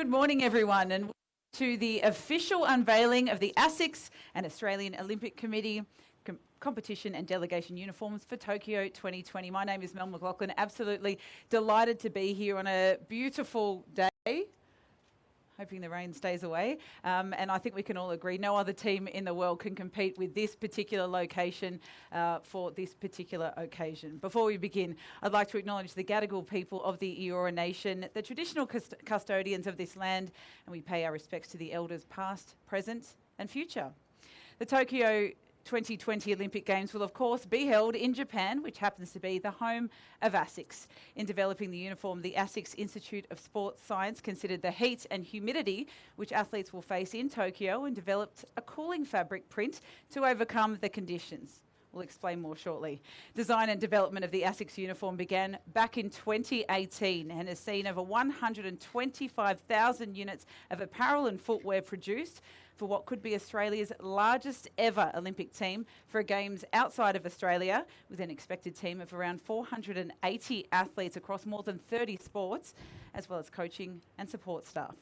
Good morning, everyone, and to the official unveiling of the ASICS and Australian Olympic Committee competition and delegation uniforms for Tokyo 2020. My name is Mel McLaughlin. Absolutely delighted to be here on a beautiful day. Hoping the rain stays away. And I think we can all agree no other team in the world can compete with this particular location for this particular occasion. Before we begin, I'd like to acknowledge the Gadigal people of the Eora Nation, the traditional custodians of this land, and we pay our respects to the elders past, present and future. The Tokyo 2020 Olympic Games will of course be held in Japan, which happens to be the home of ASICS. In developing the uniform, the ASICS Institute of Sports Science considered the heat and humidity which athletes will face in Tokyo and developed a cooling fabric print to overcome the conditions. We'll explain more shortly. Design and development of the ASICS uniform began back in 2018 and has seen over 125,000 units of apparel and footwear produced for what could be Australia's largest ever Olympic team for Games outside of Australia, with an expected team of around 480 athletes across more than 30 sports, as well as coaching and support staff.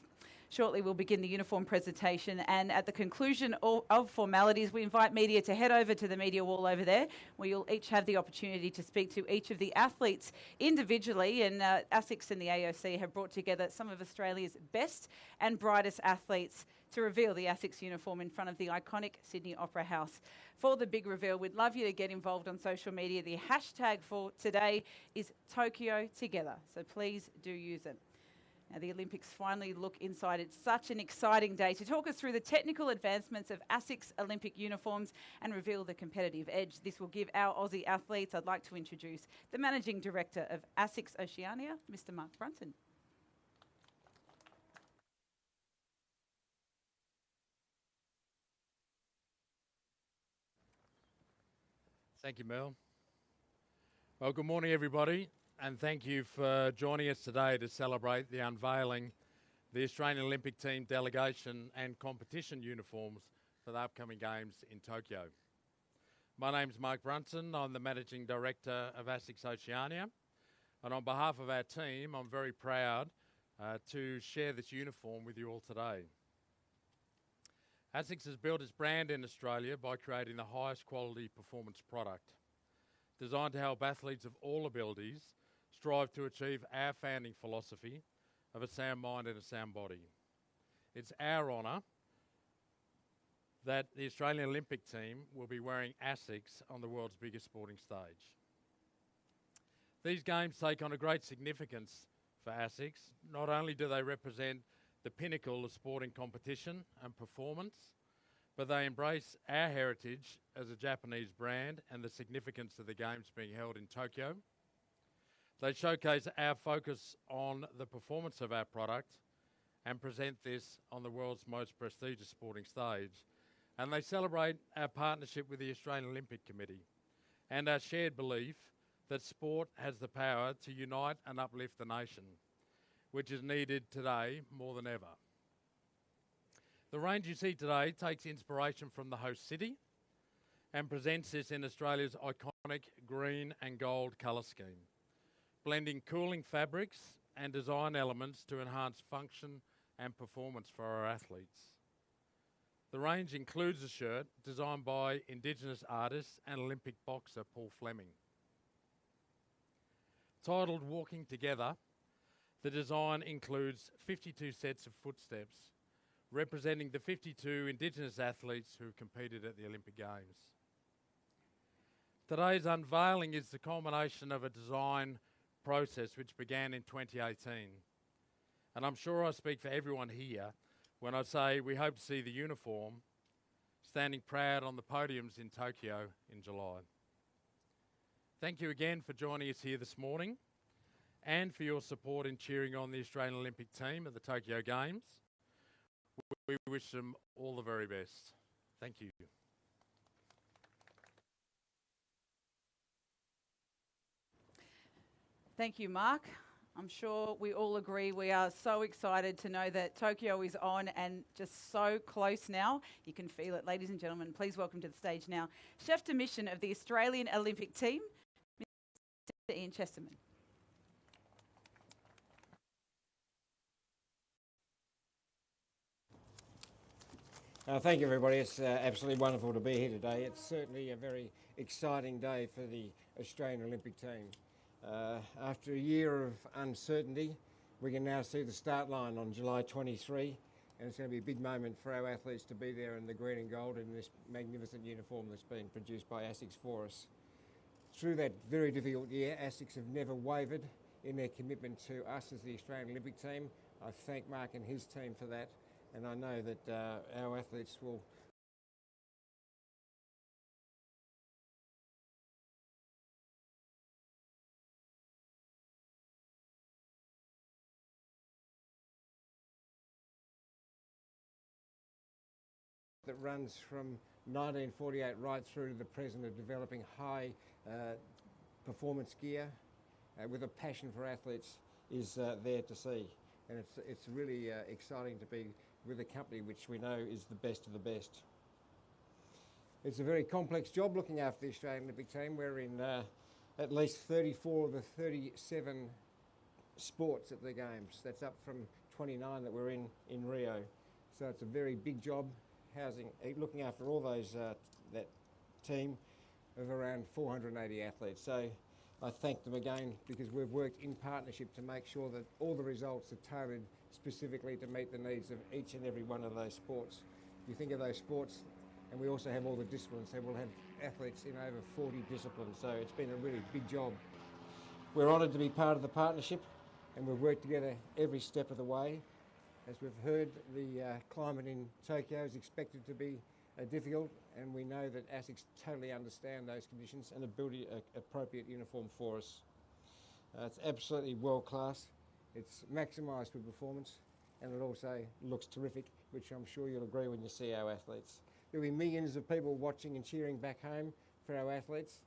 Shortly, we'll begin the uniform presentation, and at the conclusion of formalities, we invite media to head over to the media wall over there, where you'll each have the opportunity to speak to each of the athletes individually. And ASICS and the AOC have brought together some of Australia's best and brightest athletes to reveal the ASICS uniform in front of the iconic Sydney Opera House. For the big reveal, we'd love you to get involved on social media. The hashtag for today is Tokyo Together, so please do use it. Now, the Olympics finally look inside. It's such an exciting day. To talk us through the technical advancements of ASICS Olympic uniforms and reveal the competitive edge this will give our Aussie athletes, I'd like to introduce the Managing Director of ASICS Oceania, Mr. Mark Brunton. Thank you, Mel. Well, good morning, everybody, and thank you for joining us today to celebrate the unveiling of the Australian Olympic Team delegation and competition uniforms for the upcoming Games in Tokyo. My name's Mark Brunton. I'm the Managing Director of ASICS Oceania, and on behalf of our team, I'm very proud to share this uniform with you all today. ASICS has built its brand in Australia by creating the highest quality performance product, designed to help athletes of all abilities strive to achieve our founding philosophy of a sound mind and a sound body. It's our honour that the Australian Olympic team will be wearing ASICS on the world's biggest sporting stage. These games take on a great significance for ASICS. Not only do they represent the pinnacle of sporting competition and performance, but they embrace our heritage as a Japanese brand and the significance of the Games being held in Tokyo. They showcase our focus on the performance of our product and present this on the world's most prestigious sporting stage. And they celebrate our partnership with the Australian Olympic Committee and our shared belief that sport has the power to unite and uplift the nation, which is needed today more than ever. The range you see today takes inspiration from the host city and presents this in Australia's iconic green and gold colour scheme, blending cooling fabrics and design elements to enhance function and performance for our athletes. The range includes a shirt designed by Indigenous artist and Olympic boxer Paul Fleming. Titled Walking Together, the design includes 52 sets of footsteps, representing the 52 Indigenous athletes who competed at the Olympic Games. Today's unveiling is the culmination of a design process which began in 2018. And I'm sure I speak for everyone here when I say we hope to see the uniform standing proud on the podiums in Tokyo in July. Thank you again for joining us here this morning and for your support in cheering on the Australian Olympic team at the Tokyo Games. We wish them all the very best. Thank you. Thank you, Mark. I'm sure we all agree we are so excited to know that Tokyo is on and just so close now. You can feel it. Ladies and gentlemen, please welcome to the stage now Chef de Mission of the Australian Olympic Team, Mr. Ian Chesterman. Thank you, everybody. It's absolutely wonderful to be here today. It's certainly a very exciting day for the Australian Olympic team. After a year of uncertainty, we can now see the start line on July 23, and it's going to be a big moment for our athletes to be there in the green and gold in this magnificent uniform that's been produced by ASICS for us. Through that very difficult year, ASICS have never wavered in their commitment to us as the Australian Olympic team. I thank Mark and his team for that. And I know that our athletes will that runs from 1948 right through to the present of developing high performance gear with a passion for athletes is there to see. And it's really exciting to be with a company which we know is the best of the best. It's a very complex job looking after the Australian Olympic team. We're in at least 34 of the 37 sports at the Games. That's up from 29 that we're in Rio. So it's a very big job looking after all those, that team of around 480 athletes. So I thank them again because we've worked in partnership to make sure that all the results are tailored specifically to meet the needs of each and every one of those sports. You think of those sports, and we also have all the disciplines, so we'll have athletes in over 40 disciplines, so it's been a really big job. We're honoured to be part of the partnership, and we've worked together every step of the way. As we've heard, the climate in Tokyo is expected to be difficult, and we know that ASICS totally understand those conditions and build an appropriate uniform for us. It's absolutely world class. It's maximised for performance, and it also looks terrific, which I'm sure you'll agree when you see our athletes. There'll be millions of people watching and cheering back home for our athletes,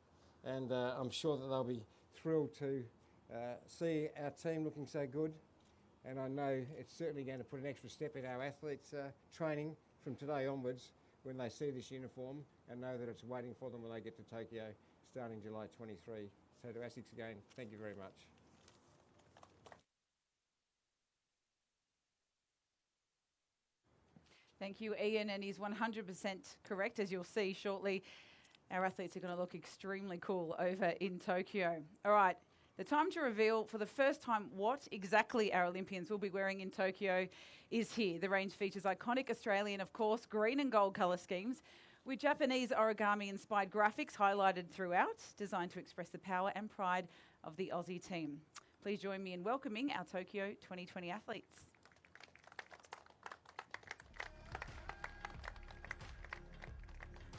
and I'm sure that they'll be thrilled to see our team looking so good. And I know it's certainly going to put an extra step in our athletes' training from today onwards when they see this uniform and know that it's waiting for them when they get to Tokyo starting July 23. So to ASICS again, thank you very much. Thank you, Ian, and he's 100% correct. As you'll see shortly, our athletes are going to look extremely cool over in Tokyo. All right, the time to reveal for the first time what exactly our Olympians will be wearing in Tokyo is here. The range features iconic Australian, of course, green and gold colour schemes with Japanese origami-inspired graphics highlighted throughout, designed to express the power and pride of the Aussie team. Please join me in welcoming our Tokyo 2020 athletes.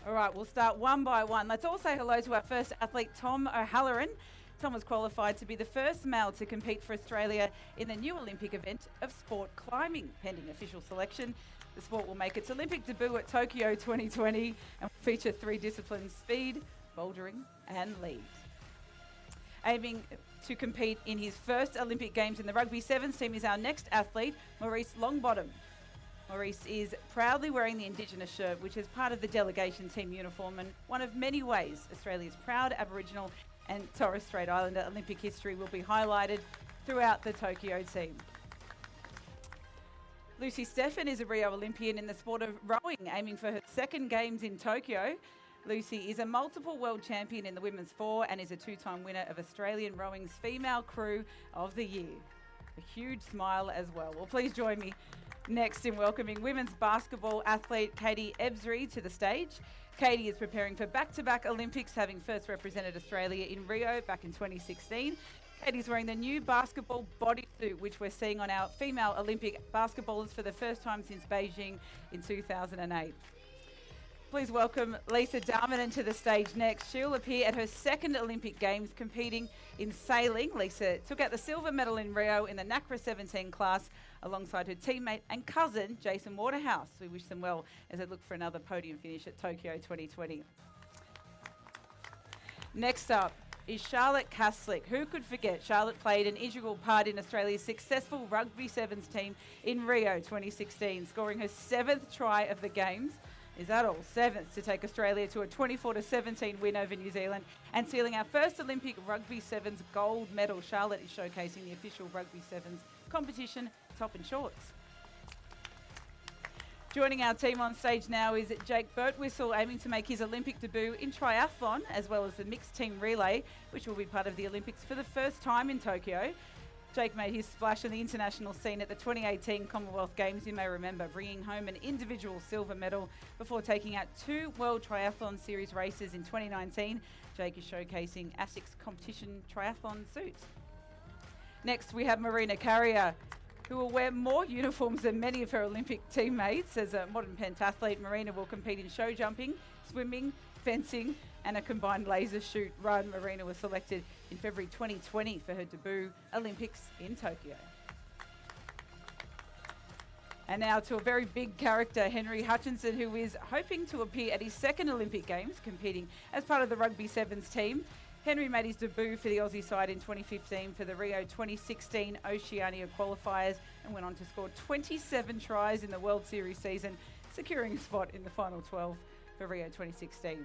All right, we'll start one by one. Let's all say hello to our first athlete, Tom O'Halloran. Tom was qualified to be the first male to compete for Australia in the new Olympic event of sport climbing, pending official selection. The sport will make its Olympic debut at Tokyo 2020 and will feature 3 disciplines: speed, bouldering and lead. Aiming to compete in his first Olympic Games in the Rugby Sevens team is our next athlete, Maurice Longbottom. Maurice is proudly wearing the Indigenous shirt, which is part of the Delegation team uniform and one of many ways Australia's proud Aboriginal and Torres Strait Islander Olympic history will be highlighted throughout the Tokyo team. Lucy Stephan is a Rio Olympian in the sport of rowing, aiming for her second Games in Tokyo. Lucy is a multiple world champion in the women's 4 and is a 2-time winner of Australian Rowing's Female Crew of the Year. A huge smile as well. Well, please join me next in welcoming women's basketball athlete Katie Ebsry to the stage. Katie is preparing for back-to-back Olympics, having first represented Australia in Rio back in 2016. Katie's wearing the new basketball bodysuit, which we're seeing on our female Olympic basketballers for the first time since Beijing in 2008. Please welcome Lisa Darmanin to the stage next. She'll appear at her second Olympic Games competing in sailing. Lisa took out the silver medal in Rio in the NACRA 17 class alongside her teammate and cousin, Jason Waterhouse. We wish them well as they look for another podium finish at Tokyo 2020. Next up is Charlotte Kaslik. Who could forget? Charlotte played an integral part in Australia's successful Rugby Sevens team in Rio 2016, scoring her 7th try of the Games. Is that all? 7th to take Australia to a 24-17 win over New Zealand and sealing our first Olympic Rugby Sevens gold medal. Charlotte is showcasing the official Rugby Sevens competition top and shorts. Joining our team on stage now is Jake Birtwistle, aiming to make his Olympic debut in triathlon, as well as the mixed team relay, which will be part of the Olympics for the first time in Tokyo. Jake made his splash on the international scene at the 2018 Commonwealth Games, you may remember, bringing home an individual silver medal before taking out 2 World Triathlon Series races in 2019. Jake is showcasing ASIC's competition triathlon suit. Next, we have Marina Carrier, who will wear more uniforms than many of her Olympic teammates. As a modern pentathlete, Marina will compete in show jumping, swimming, fencing, and a combined laser shoot run. Marina was selected in February 2020 for her debut Olympics in Tokyo. And now to a very big character, Henry Hutchinson, who is hoping to appear at his second Olympic Games, competing as part of the Rugby Sevens team. Henry made his debut for the Aussie side in 2015 for the Rio 2016 Oceania qualifiers and went on to score 27 tries in the World Series season, securing a spot in the final 12 for Rio 2016.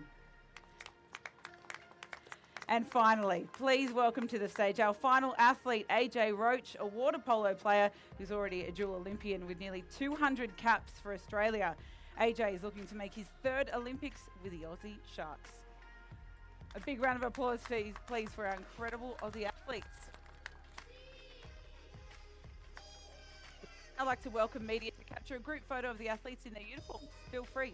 And finally, please welcome to the stage our final athlete, AJ Roach, a water polo player who's already a dual Olympian with nearly 200 caps for Australia. AJ is looking to make his third Olympics with the Aussie Sharks. A big round of applause, please, for our incredible Aussie athletes. I'd like to welcome media to capture a group photo of the athletes in their uniforms. Feel free.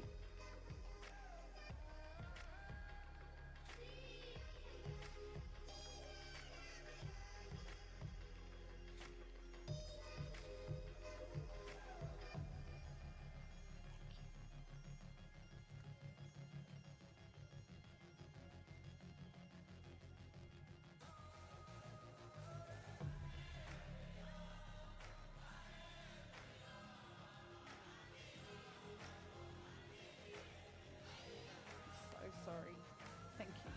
Sorry. Thank you.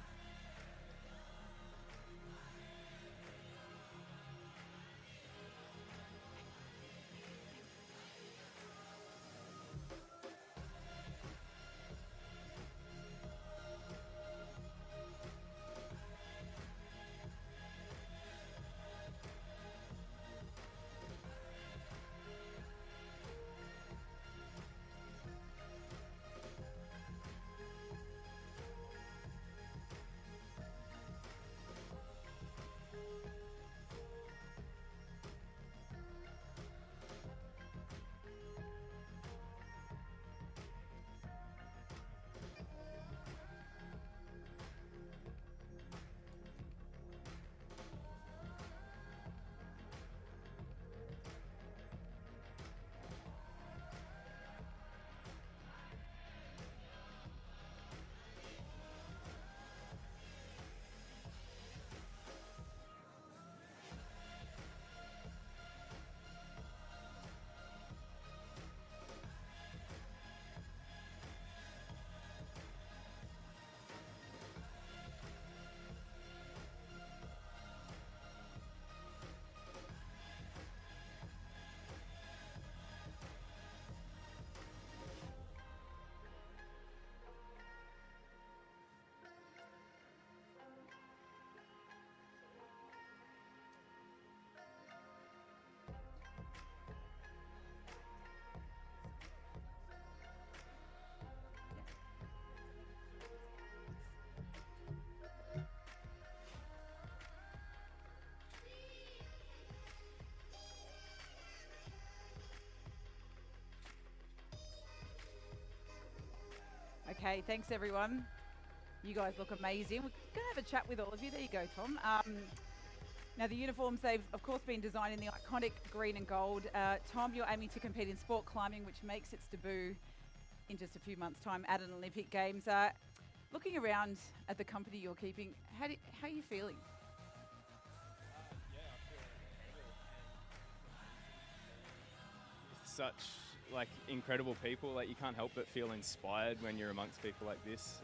Okay, thanks everyone. You guys look amazing. We're going to have a chat with all of you. There you go, Tom. Now the uniforms, they've of course been designed in the iconic green and gold. Tom, you're aiming to compete in sport climbing, which makes its debut in just a few months' time at an Olympic Games. Looking around at the company you're keeping, how are you feeling? Yeah, I feel incredible. Such like incredible people, like you can't help but feel inspired when you're amongst people like this.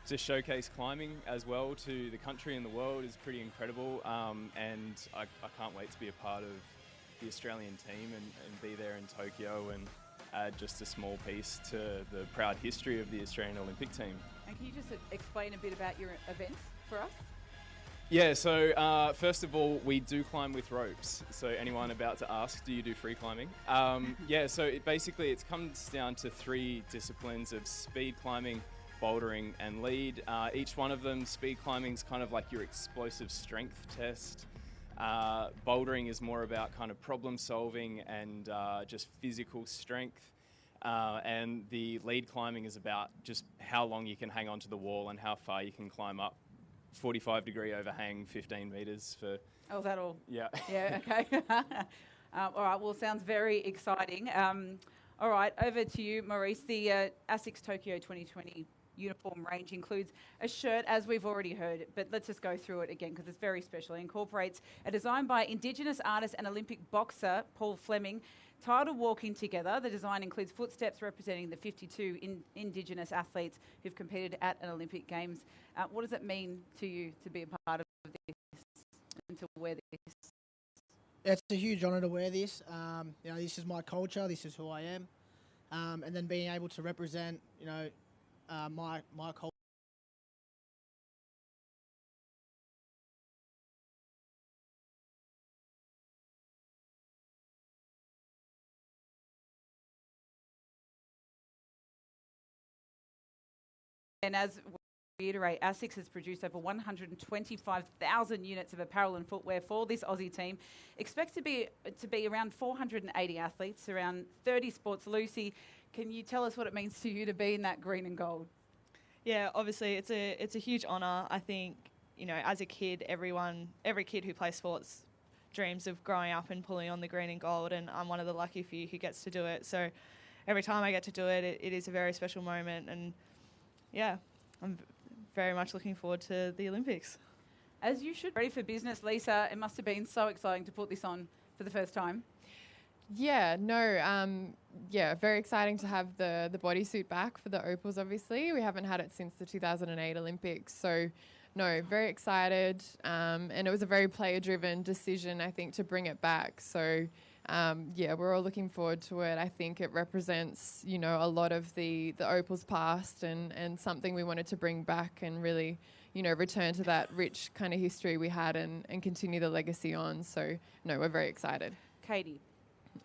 To showcase climbing as well to the country and the world is pretty incredible, and I can't wait to be a part of the Australian team and be there in Tokyo and add just a small piece to the proud history of the Australian Olympic team. And can you just explain a bit about your event for us? Yeah, so first of all, we do climb with ropes. So anyone about to ask, do you do free climbing? Yeah, so it comes down to 3 disciplines of speed climbing, bouldering and lead. Each one of them, speed climbing is kind of like your explosive strength test. Bouldering is more about kind of problem solving and just physical strength. And the lead climbing is about just how long you can hang onto the wall and how far you can climb up. 45-degree overhang, 15 metres for... Oh, is that all? Yeah. Yeah, okay. All right, well, sounds very exciting. All right, over to you, Maurice. The ASICS Tokyo 2020 uniform range includes a shirt, as we've already heard, but let's just go through it again because it's very special. It incorporates a design by Indigenous artist and Olympic boxer Paul Fleming, titled Walking Together. The design includes footsteps representing the 52 Indigenous athletes who've competed at an Olympic Games. What does it mean to you to be a part of this and to wear this? It's a huge honour to wear this. This is my culture. This is who I am, and then being able to represent, my culture. And as we reiterate, ASICS has produced over 125,000 units of apparel and footwear for this Aussie team. Expects to be around 480 athletes, around 30 sports. Lucy, can you tell us what it means to you to be in that green and gold? Yeah, obviously it's a huge honour. I think, as a kid, every kid who plays sports dreams of growing up and pulling on the green and gold, and I'm one of the lucky few who gets to do it. So every time I get to do it, it is a very special moment, and yeah, I'm very much looking forward to the Olympics. As you should. Ready for business, Lisa. It must have been so exciting to put this on for the first time. Yeah, very exciting to have the bodysuit back for the Opals, obviously. We haven't had it since the 2008 Olympics. So, no, very excited. And it was a very player-driven decision, I think, to bring it back. So, we're all looking forward to it. I think it represents, a lot of the Opals past and something we wanted to bring back and really, return to that rich kind of history we had and continue the legacy on. So, no, we're very excited. Katie.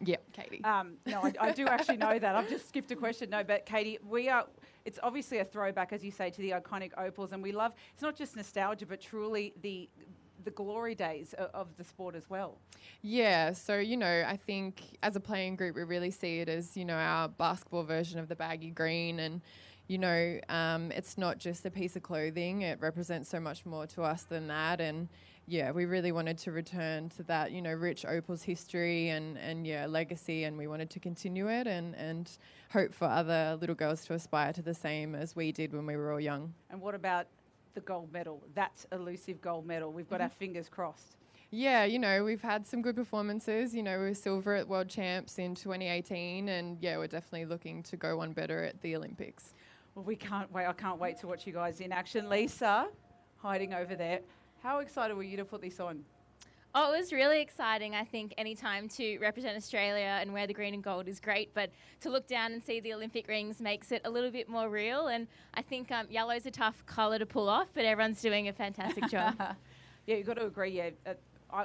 Yeah, Katie. No, I do actually know that. I've just skipped a question. No, but Katie, it's obviously a throwback, as you say, to the iconic Opals, and we love, it's not just nostalgia, but truly the glory days of the sport as well. Yeah, so, I think as a playing group, we really see it as, our basketball version of the baggy green, and, it's not just a piece of clothing. It represents so much more to us than that, and yeah, we really wanted to return to that, rich Opals history and legacy, and we wanted to continue it and hope for other little girls to aspire to the same as we did when we were all young. And what about the gold medal, that elusive gold medal? We've got our fingers crossed. Yeah, we've had some good performances. We were silver at World Champs in 2018, and yeah, we're definitely looking to go one better at the Olympics. Well, we can't wait. I can't wait to watch you guys in action. Lisa, hiding over there. How excited were you to put this on? Oh, it was really exciting. I think any time to represent Australia and wear the green and gold is great, but to look down and see the Olympic rings makes it a little bit more real. And I think yellow's a tough colour to pull off, but everyone's doing a fantastic job. Yeah, you've got to agree. Yeah,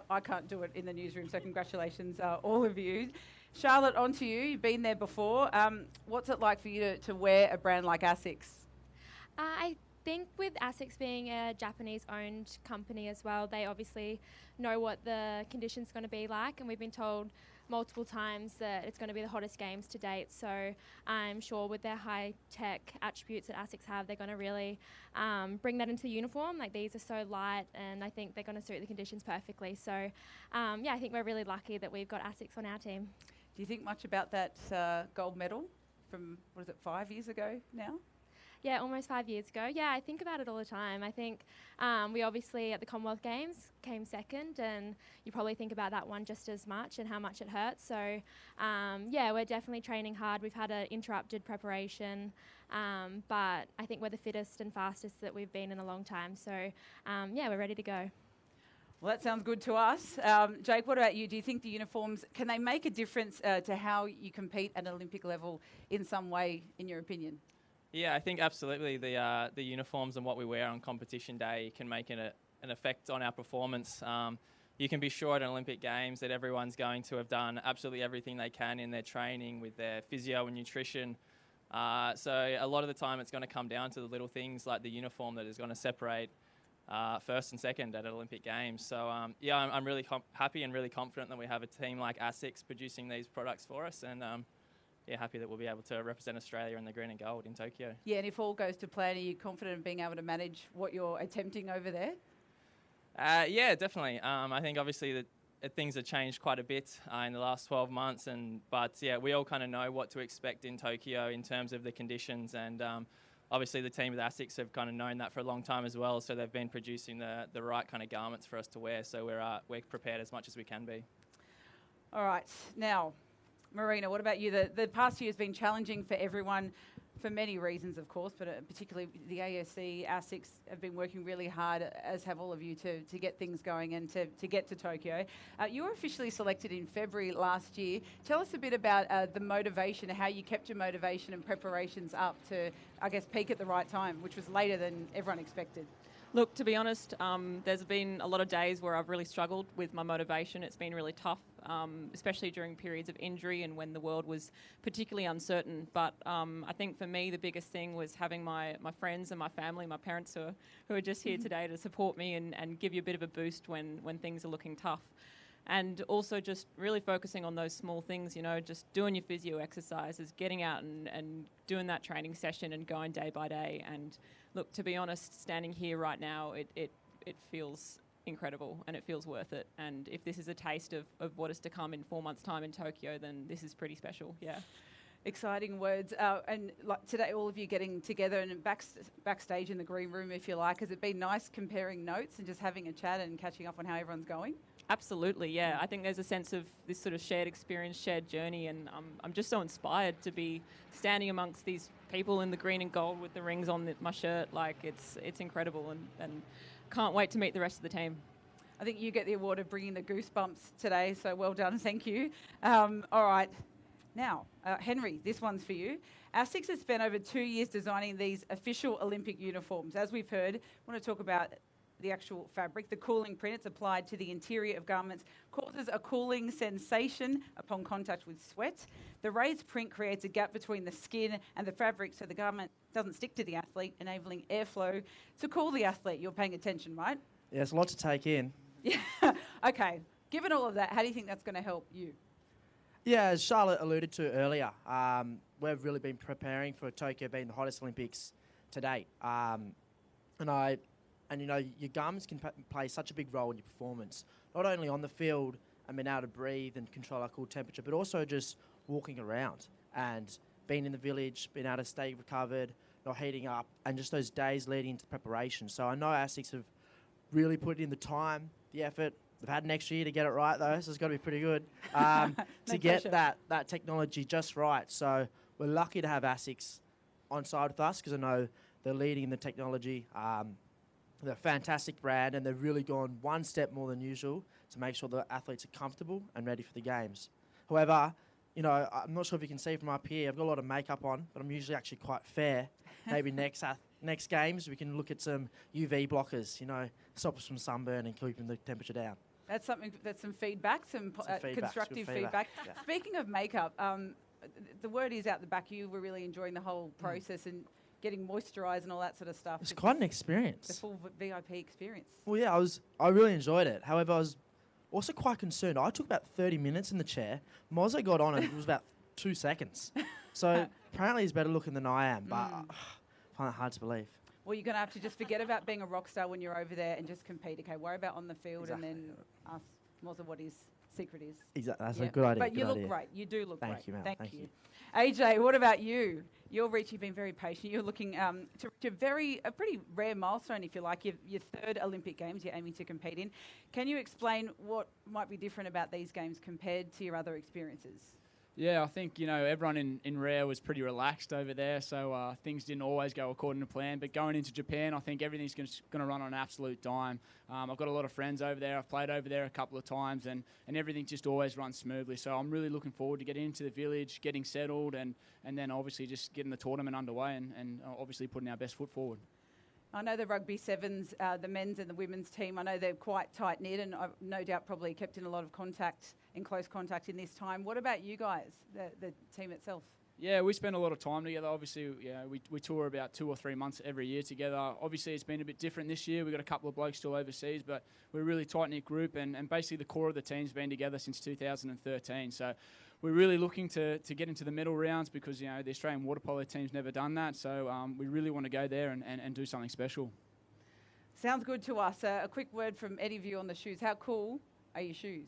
I can't do it in the newsroom, so congratulations, all of you. Charlotte, on to you. You've been there before. What's it like for you to wear a brand like ASICS? I think with ASICS being a Japanese-owned company as well, they obviously know what the conditions going to be like, and we've been told multiple times that it's going to be the hottest games to date. So I'm sure with their high-tech attributes that ASICS have, they're going to really bring that into the uniform. Like, these are so light, and I think they're going to suit the conditions perfectly. So I think we're really lucky that we've got ASICS on our team. Do you think much about that gold medal from, 5 years ago now? Yeah, almost 5 years ago. Yeah, I think about it all the time. I think we obviously at the Commonwealth Games came second, and you probably think about that one just as much and how much it hurts. So, we're definitely training hard. We've had an interrupted preparation, but I think we're the fittest and fastest that we've been in a long time. So, we're ready to go. Well, that sounds good to us. Jake, what about you? Do you think the uniforms, can they make a difference to how you compete at an Olympic level in some way, in your opinion? Yeah, I think absolutely the uniforms and what we wear on competition day can make an an effect on our performance. You can be sure at an Olympic Games that everyone's going to have done absolutely everything they can in their training with their physio and nutrition. So a lot of the time it's going to come down to the little things like the uniform that is going to separate first and second at an Olympic Games. So yeah, I'm really happy and really confident that we have a team like ASICS producing these products for us, and yeah, happy that we'll be able to represent Australia in the green and gold in Tokyo. Yeah, and if all goes to plan, are you confident in being able to manage what you're attempting over there? Yeah, definitely. I think obviously that things have changed quite a bit in the last 12 months, but yeah, we all kind of know what to expect in Tokyo in terms of the conditions, and obviously the team with ASICS have kind of known that for a long time as well, so they've been producing the right kind of garments for us to wear, so we're prepared as much as we can be. All right, now, Marina, what about you? The past year has been challenging for everyone for many reasons, of course, but particularly the ASC, ASICS have been working really hard, as have all of you, to get things going and to get to Tokyo. You were officially selected in February last year. Tell us a bit about the motivation, how you kept your motivation and preparations up to, I guess, peak at the right time, which was later than everyone expected. Look, to be honest, there's been a lot of days where I've really struggled with my motivation. It's been really tough, especially during periods of injury and when the world was particularly uncertain. But I think for me, the biggest thing was having my friends and my family, my parents who are just here today to support me and give you a bit of a boost when things are looking tough. And also just really focusing on those small things, you know, just doing your physio exercises, getting out and doing that training session and going day by day. And look, to be honest, standing here right now, it feels incredible and it feels worth it. And if this is a taste of what is to come in 4 months' time in Tokyo, then this is pretty special, yeah. Exciting words. And like today, all of you getting together and backstage in the green room, if you like. Has it been nice comparing notes and just having a chat and catching up on how everyone's going? Absolutely, yeah. I think there's a sense of this sort of shared experience, shared journey, and I'm just so inspired to be standing amongst these people in the green and gold with the rings on my shirt. Like, it's incredible, and can't wait to meet the rest of the team. I think you get the award of bringing the goosebumps today, so well done, thank you. All right, now, Henry, this one's for you. ASICS has spent over 2 years designing these official Olympic uniforms. As we've heard, I want to talk about the actual fabric. The cooling print, it's applied to the interior of garments, causes a cooling sensation upon contact with sweat. The raised print creates a gap between the skin and the fabric so the garment doesn't stick to the athlete, enabling airflow to cool the athlete. You're paying attention, right? Yeah, it's a lot to take in. Yeah. Okay. Given all of that, how do you think that's going to help you? Yeah, as Charlotte alluded to earlier, we've really been preparing for Tokyo being the hottest Olympics to date. And, you know, your garments can play such a big role in your performance, not only on the field and being able to breathe and control our cool temperature, but also just walking around and being in the village, being able to stay recovered, not heating up, and just those days leading into preparation. So I know ASICS have really put in the time, the effort. They've had an extra year to get it right, though, so it's got to be pretty good to get that technology just right. So we're lucky to have ASICS on side with us because I know they're leading in the technology. They're a fantastic brand, and they've really gone one step more than usual to make sure the athletes are comfortable and ready for the games. However, you know, I'm not sure if you can see from up here, I've got a lot of makeup on, but I'm usually actually quite fair. Maybe next games we can look at some UV blockers, you know, stop us from sunburn and keeping the temperature down. That's something. That's some feedback, some constructive feedback. Yeah. Speaking of makeup, the word is out the back. You were really enjoying the whole process and getting moisturised and all that sort of stuff. It's quite an experience. The full VIP experience. Well, yeah, I really enjoyed it. However, I was also quite concerned. I took about 30 minutes in the chair. Mozzo got on and it was about 2 seconds. So apparently he's better looking than I am, but I find that hard to believe. Well, you're going to have to just forget about being a rock star when you're over there and just compete. Okay, worry about on the field and then ask Mozzo what his secret is. Exactly, that's a good idea. But you look great. You do look great. Thank you, Mel. Thank you. AJ, what about you? You've been very patient. You're looking to a pretty rare milestone, if you like, your third Olympic Games you're aiming to compete in. Can you explain what might be different about these games compared to your other experiences? Yeah, I think, you know, everyone in Rare was pretty relaxed over there, so things didn't always go according to plan. But going into Japan, I think everything's going to run on an absolute dime. I've got a lot of friends over there. I've played over there a couple of times, and everything just always runs smoothly. So I'm really looking forward to getting into the village, getting settled, and then obviously just getting the tournament underway and obviously putting our best foot forward. I know the rugby sevens, the men's and the women's team, I know they're quite tight-knit and I've no doubt probably kept in a lot of contact, in close contact in this time. What about you guys, the team itself? Yeah, we spend a lot of time together. Obviously, we tour about 2 or 3 months every year together. Obviously, it's been a bit different this year. We've got a couple of blokes still overseas, but we're a really tight-knit group, and basically the core of the team's been together since 2013. So we're really looking to get into the medal rounds because, the Australian water polo team's never done that. So we really want to go there and do something special. Sounds good to us. A quick word from Eddie View on the shoes. How cool are your shoes?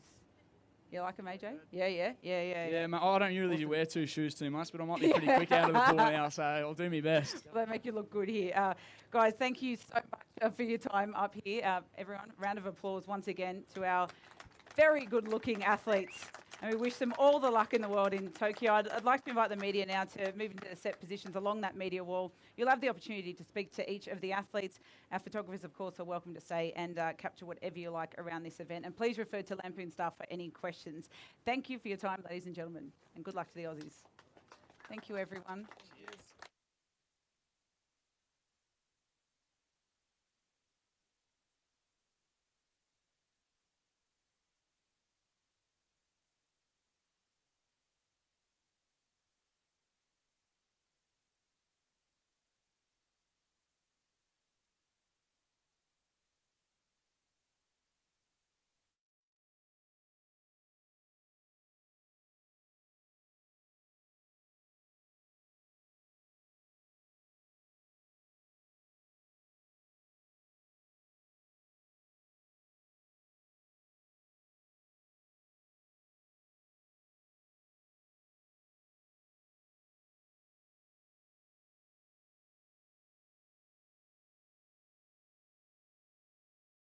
You like them, AJ? Yeah. Yeah, mate, I don't usually wear 2 shoes too much, but I might be pretty quick out of the door now, so I'll do my best. They make you look good here. Guys, thank you so much for your time up here. Everyone, round of applause once again to our very good-looking athletes. And we wish them all the luck in the world in Tokyo. I'd like to invite the media now to move into the set positions along that media wall. You'll have the opportunity to speak to each of the athletes. Our photographers, of course, are welcome to stay and capture whatever you like around this event. And please refer to Lampoon staff for any questions. Thank you for your time, ladies and gentlemen, and good luck to the Aussies. Thank you, everyone.